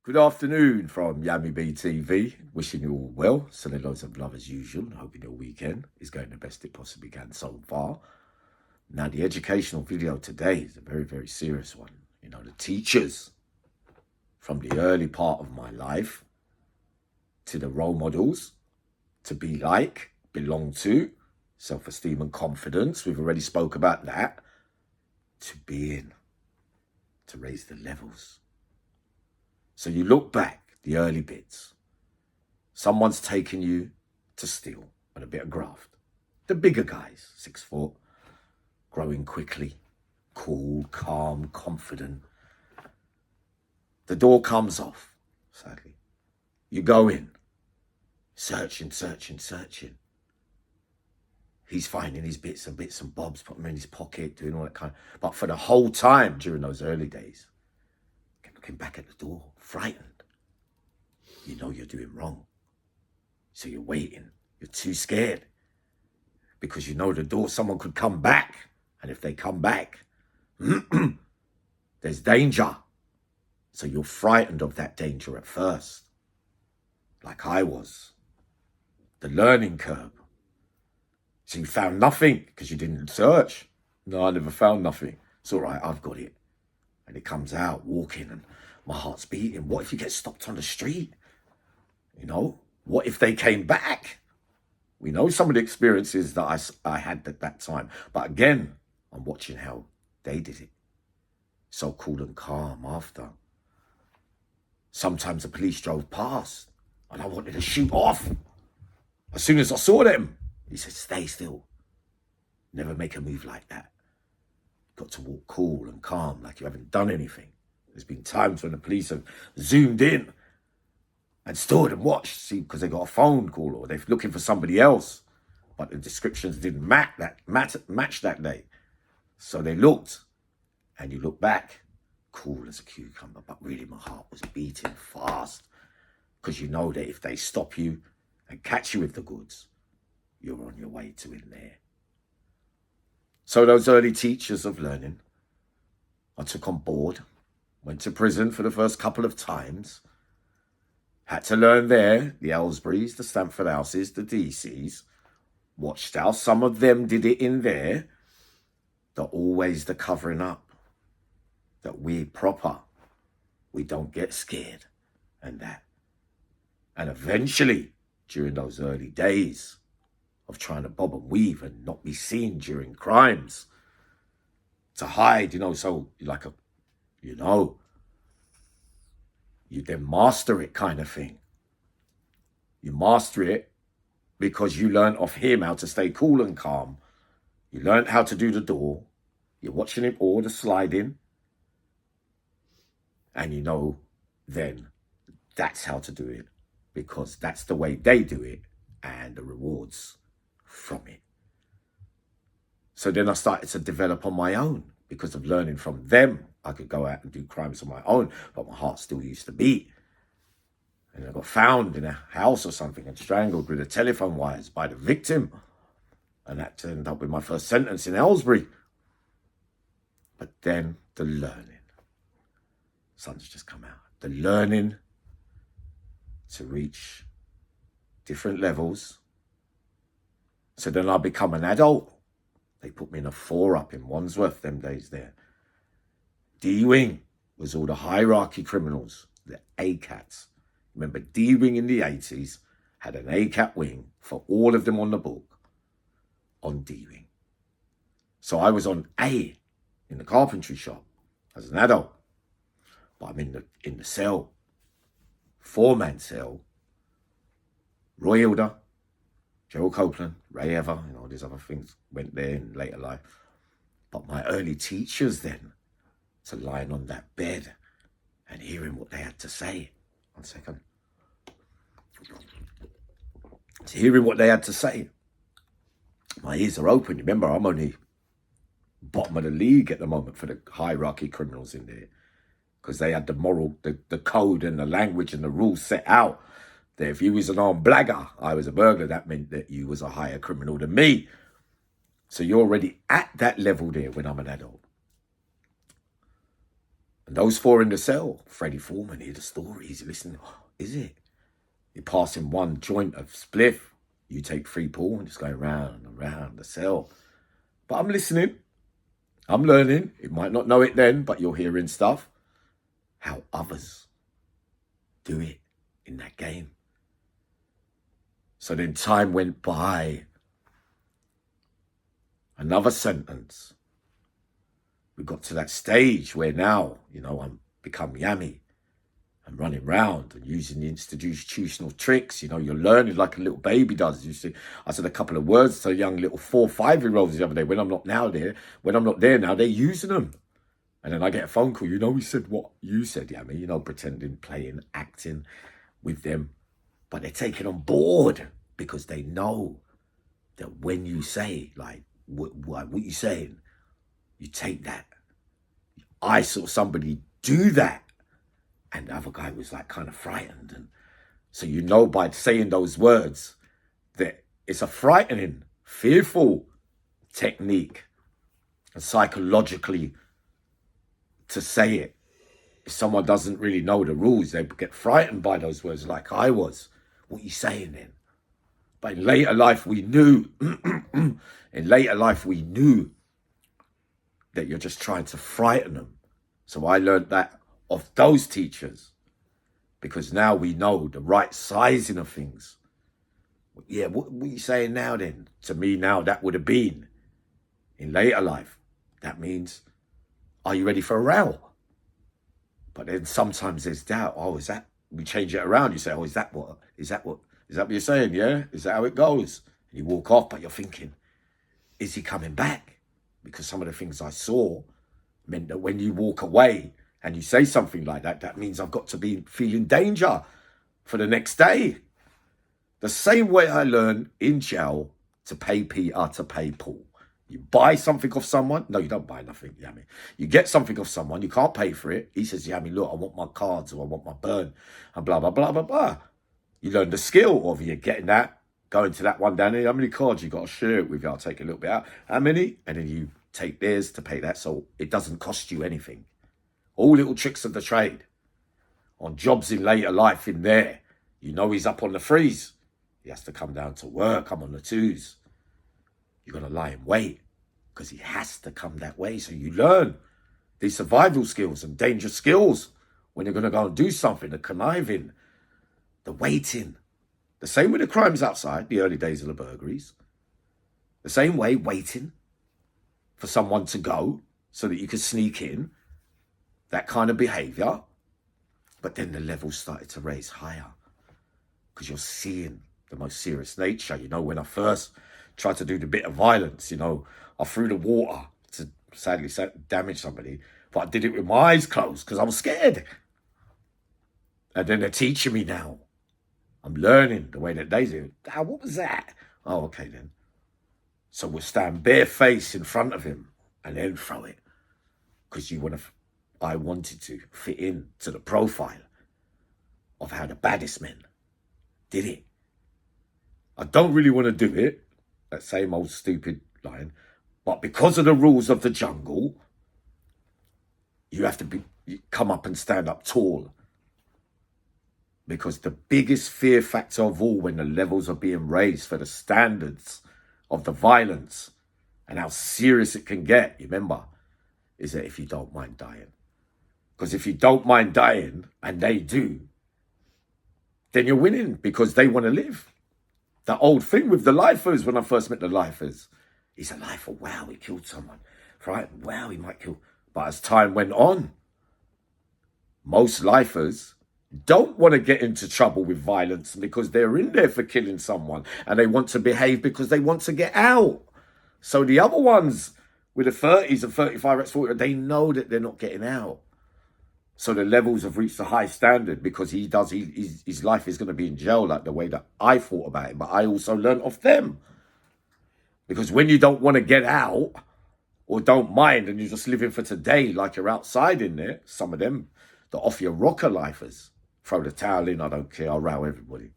Good afternoon from yammybtv. Wishing you all well. Sending loads of love as usual. Hoping your weekend is going the best it possibly can so far. Now, the educational video today is a very, very serious one. You know, the teachers from the early part of my life to the role models to be like, belong to, self-esteem and confidence. We've already spoke about that. To be in, to raise the levels. So you look back, the early bits. Someone's taken you to steal on a bit of graft. The bigger guys, 6 foot, growing quickly, cool, calm, confident. The door comes off, sadly. You go in, searching. He's finding his bits and bobs, putting them in his pocket, doing all that kind of... But for the whole time during those early days, looking back at the door, frightened. You know you're doing wrong. So you're waiting. You're too scared. Because you know the door, someone could come back. And if they come back, there's danger. So you're frightened of that danger at first. Like I was. The learning curve. So you found nothing because you didn't search. No, I never found nothing. It's all right, I've got it. And it comes out, walking, and my heart's beating. What if you get stopped on the street? You know, what if they came back? We know some of the experiences that I had at that time. But again, I'm watching how they did it. So cool and calm after. Sometimes the police drove past and I wanted to shoot off. As soon as I saw them, he said, stay still. Never make a move like that. Got to walk cool and calm, like you haven't done anything. There's been times when the police have zoomed in and stood and watched, see, because they got a phone call or they're looking for somebody else, but the descriptions didn't match that day. So they looked, and you look back, cool as a cucumber, but really my heart was beating fast, because you know that if they stop you and catch you with the goods, you're on your way to in there. So those early teachers of learning, I took on board, went to prison for the first couple of times, had to learn there, the Aylesburys, the Stamford Houses, the DCs, watched how some of them did it in there, that always the covering up, that we're proper, we don't get scared, and that. And eventually, during those early days of trying to bob and weave and not be seen during crimes, to hide, you know, so like a, you know, you then master it kind of thing. You master it because you learned off him how to stay cool and calm. You learned how to do the door. You're watching him all the sliding. And you know then that's how to do it, because that's the way they do it and the rewards from it. So then I started to develop on my own. Because of learning from them, I could go out and do crimes on my own, but my heart still used to beat. And I got found in a house or something and strangled with the telephone wires by the victim. And that turned up with my first sentence in Aylesbury. But then the learning. Sun's just come out. The learning to reach different levels. So then I become an adult. They put me in a 4-up in Wandsworth them days there. D-Wing was all the hierarchy criminals, the ACATs. Remember, D-Wing in the 80s had an ACAT wing for all of them on the book on D-Wing. So I was on A in the carpentry shop as an adult. But I'm in the cell, 4-man cell. Roy Hilder, Gerald Copeland, Ray Ever, and all these other things went there in later life. But my early teachers then, to lying on that bed and hearing what they had to say. 1 second. To hearing what they had to say. My ears are open. Remember, I'm only bottom of the league at the moment for the hierarchy criminals in there. Because they had the moral, the code and the language and the rules set out. That if you was an armed blagger, I was a burglar, that meant that you was a higher criminal than me. So you're already at that level there when I'm an adult. And those four in the cell, Freddie Foreman, hear the story. He's listening. Oh, is it? You're passing one joint of spliff. You take 3 pull and just going round and round the cell. But I'm listening. I'm learning. You might not know it then, but you're hearing stuff. How others do it in that game. So then time went by. Another sentence. We got to that stage where now, I'm become Yammy. I'm running around and using the institutional tricks. You're learning like a little baby does. I said a couple of words to young little 4 or 5-year-olds the other day. When I'm not there now, they're using them. And then I get a phone call. We said what you said, Yammy. Pretending, playing, acting with them. But they're taking on board because they know that when you say, like, what you saying, you take that. I saw somebody do that. And the other guy was like kind of frightened. And so by saying those words that it's a frightening, fearful technique. And psychologically to say it, if someone doesn't really know the rules, they get frightened by those words like I was. What are you saying then? But in later life, we knew, that you're just trying to frighten them. So I learned that of those teachers, because now we know the right sizing of things. Yeah, what are you saying now then? To me now, that would have been in later life. That means, are you ready for a row? But then sometimes there's doubt. Oh, is that, we change it around. You say, oh, is that what you're saying? Yeah? Is that how it goes? And you walk off, but you're thinking, is he coming back? Because some of the things I saw meant that when you walk away and you say something like that, that means I've got to be feeling danger for the next day. The same way I learned in jail to pay Peter to pay Paul. You buy something off someone. No, you don't buy nothing, Yammy. You get something off someone. You can't pay for it. He says, Yammy, look, I want my cards or I want my burn and blah, blah, blah, blah, blah. You learn the skill of you getting that, going to that one down there. How many cards you got to share it with you? I'll take a little bit out. How many? And then you take theirs to pay that. So it doesn't cost you anything. All little tricks of the trade. On jobs in later life in there, he's up on the freeze. He has to come down to work. I'm on the twos. You've got to lie in wait because he has to come that way. So you learn these survival skills and danger skills when you're going to go and do something, the conniving, the waiting. The same with the crimes outside, the early days of the burglaries. The same way, waiting for someone to go so that you could sneak in. That kind of behaviour. But then the levels started to raise higher because you're seeing the most serious nature. When I first tried to do the bit of violence, I threw the water to sadly damage somebody, but I did it with my eyes closed because I was scared. And then they're teaching me now. I'm learning the way that they do. What was that? Oh, okay then. So we'll stand bare-faced in front of him and then throw it because I wanted to fit in to the profile of how the baddest men did it. I don't really want to do it, that same old stupid line, but because of the rules of the jungle, you have to come up and stand up tall. Because the biggest fear factor of all when the levels are being raised for the standards of the violence and how serious it can get, remember, is that if you don't mind dying. Because if you don't mind dying, and they do, then you're winning because they want to live. That old thing with the lifers, when I first met the lifers, he's a lifer. Wow, he killed someone. Right? Wow, he might kill. But as time went on, most lifers don't want to get into trouble with violence because they're in there for killing someone and they want to behave because they want to get out. So the other ones with the 30s and 35, 40, they know that they're not getting out. So the levels have reached a high standard because his life is going to be in jail like the way that I thought about it. But I also learned off them. Because when you don't want to get out or don't mind and you're just living for today like you're outside in there, some of them, the off your rocker lifers, throw the towel in, I don't care, I'll row everybody.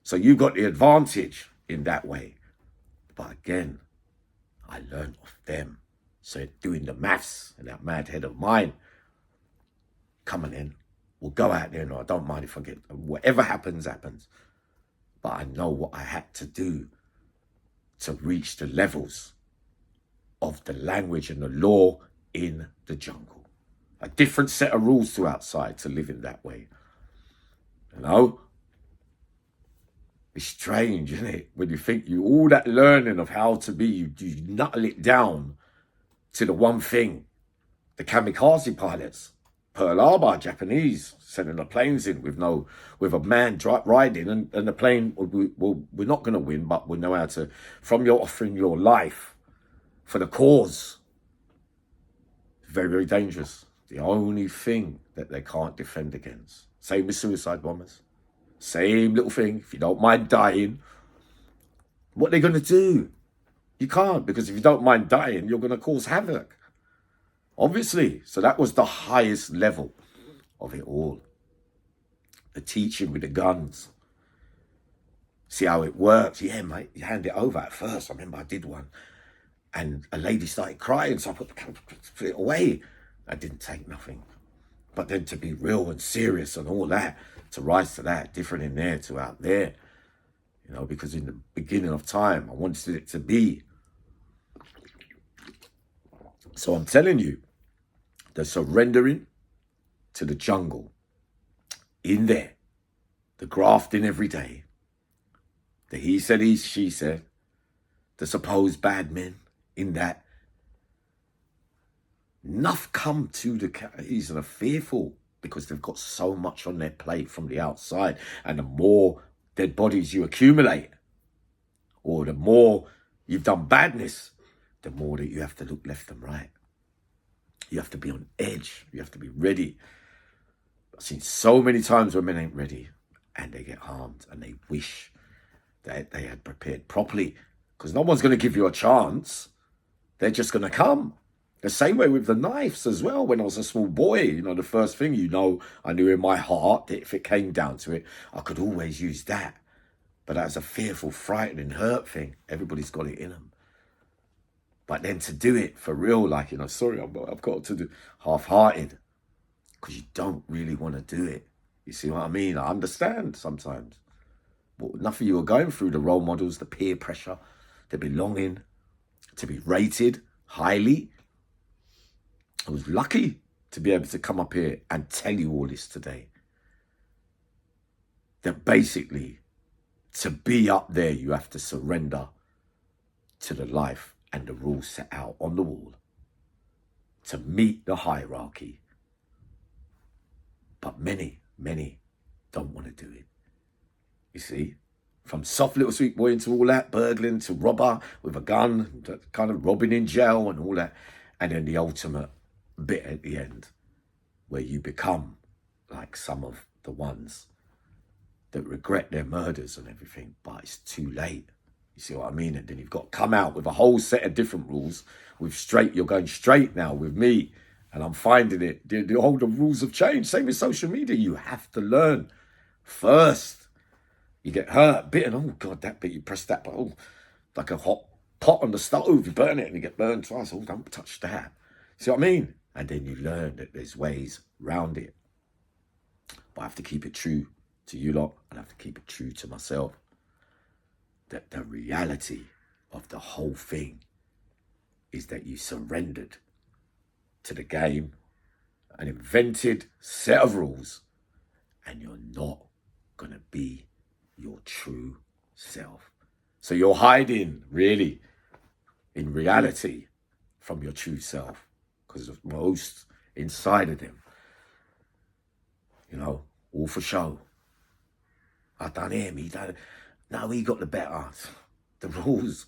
So you got the advantage in that way. But again, I learned off them. So doing the maths in that mad head of mine, come on in. We'll go out there. No, I don't mind if I get, whatever happens, happens. But I know what I had to do to reach the levels of the language and the law in the jungle. A different set of rules to outside to live in that way. You know? It's strange, isn't it? When you think all that learning of how to be, you knuckle it down to the one thing. The kamikaze pilots, Pearl Harbor, Japanese, sending the planes in with a man riding, and the plane, we're not going to win, but we know how to, from your offering your life for the cause. Very, very dangerous. The only thing that they can't defend against. Same with suicide bombers. Same little thing. If you don't mind dying, what are they going to do? You can't, because if you don't mind dying, you're going to cause havoc. Obviously. So that was the highest level of it all. The teaching with the guns. See how it works. Yeah, mate, you hand it over. At first, I remember I did one. And a lady started crying, so I put it away. I didn't take nothing. But then to be real and serious and all that, to rise to that, different in there to out there. You know, because in the beginning of time, I wanted it to be. So I'm telling you, the surrendering to the jungle, in there, the grafting every day, the he said, she said, the supposed bad men in that, enough come to the cavities and are fearful because they've got so much on their plate from the outside. And the more dead bodies you accumulate, or the more you've done badness, the more that you have to look left and right. You have to be on edge. You have to be ready. I've seen so many times where men ain't ready and they get harmed, and they wish that they had prepared properly, because no one's going to give you a chance. They're just going to come. The same way with the knives as well. When I was a small boy, you know, the first thing, I knew in my heart that if it came down to it, I could always use that. But that's a fearful, frightening, hurt thing. Everybody's got it in them. But then to do it for real, like, sorry, I've got to do half-hearted, because you don't really want to do it. You see what I mean? I understand sometimes. But enough of you are going through the role models, the peer pressure, the belonging, to be rated highly. I was lucky to be able to come up here and tell you all this today. That basically, to be up there, you have to surrender to the life and the rules set out on the wall to meet the hierarchy. But many, many don't want to do it. You see, from soft little sweet boy into all that, burgling to robber with a gun, to kind of robbing in jail and all that. And then the ultimate bit at the end, where you become like some of the ones that regret their murders and everything, but it's too late. You see what I mean? And then you've got to come out with a whole set of different rules. You're going straight now with me, and I'm finding it. The rules have changed. Same with social media. You have to learn first. You get hurt, bitten. Oh God, that bit. You press that button, like a hot pot on the stove. You burn it and you get burned twice. Oh, don't touch that. See what I mean? And then you learn that there's ways around it. But I have to keep it true to you lot, and I have to keep it true to myself. That the reality of the whole thing is that you surrendered to the game, an invented set of rules, and you're not going to be your true self. So you're hiding, really, in reality, from your true self, because of most inside of them, all for show. I done him, he done it. Now he got the better. The rules.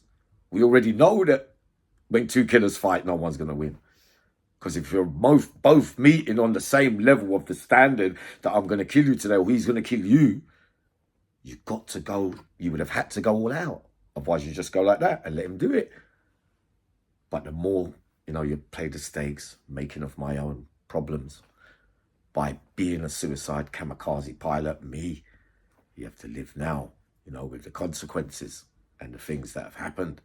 We already know that when two killers fight, no one's going to win. Because if you're both meeting on the same level of the standard that I'm going to kill you today, or he's going to kill you, you've got to go. You would have had to go all out. Otherwise, you just go like that and let him do it. But the more, you play the stakes, making of my own problems by being a suicide kamikaze pilot, me, you have to live now, with the consequences and the things that have happened.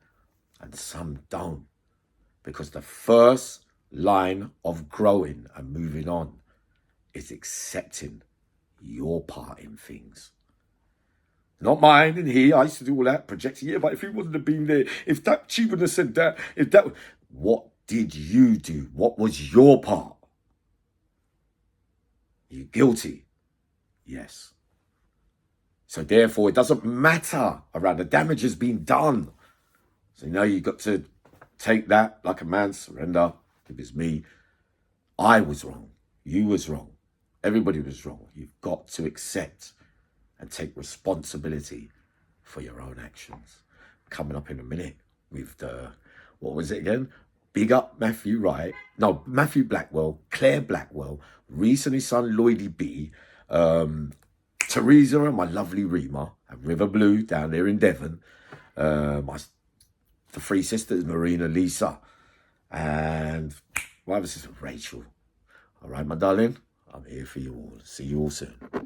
And some don't. Because the first line of growing and moving on is accepting your part in things. Not mine and he. I used to do all that projecting. Yeah, but if he wouldn't have been there, if that she wouldn't have said that, if that, what did you do? What was your part? You guilty? Yes. So therefore, it doesn't matter around. The damage has been done. So now you've got to take that like a man, surrender. If it's me, I was wrong. You was wrong. Everybody was wrong. You've got to accept and take responsibility for your own actions. Coming up in a minute with the, what was it again? Big up Matthew Wright. No, Matthew Blackwell, Claire Blackwell, Reese and his son Lloydie B, Teresa and my lovely Rima, and River Blue down there in Devon. The three sisters, Marina, Lisa, and my other sister, Rachel. All right, my darling, I'm here for you all. See you all soon.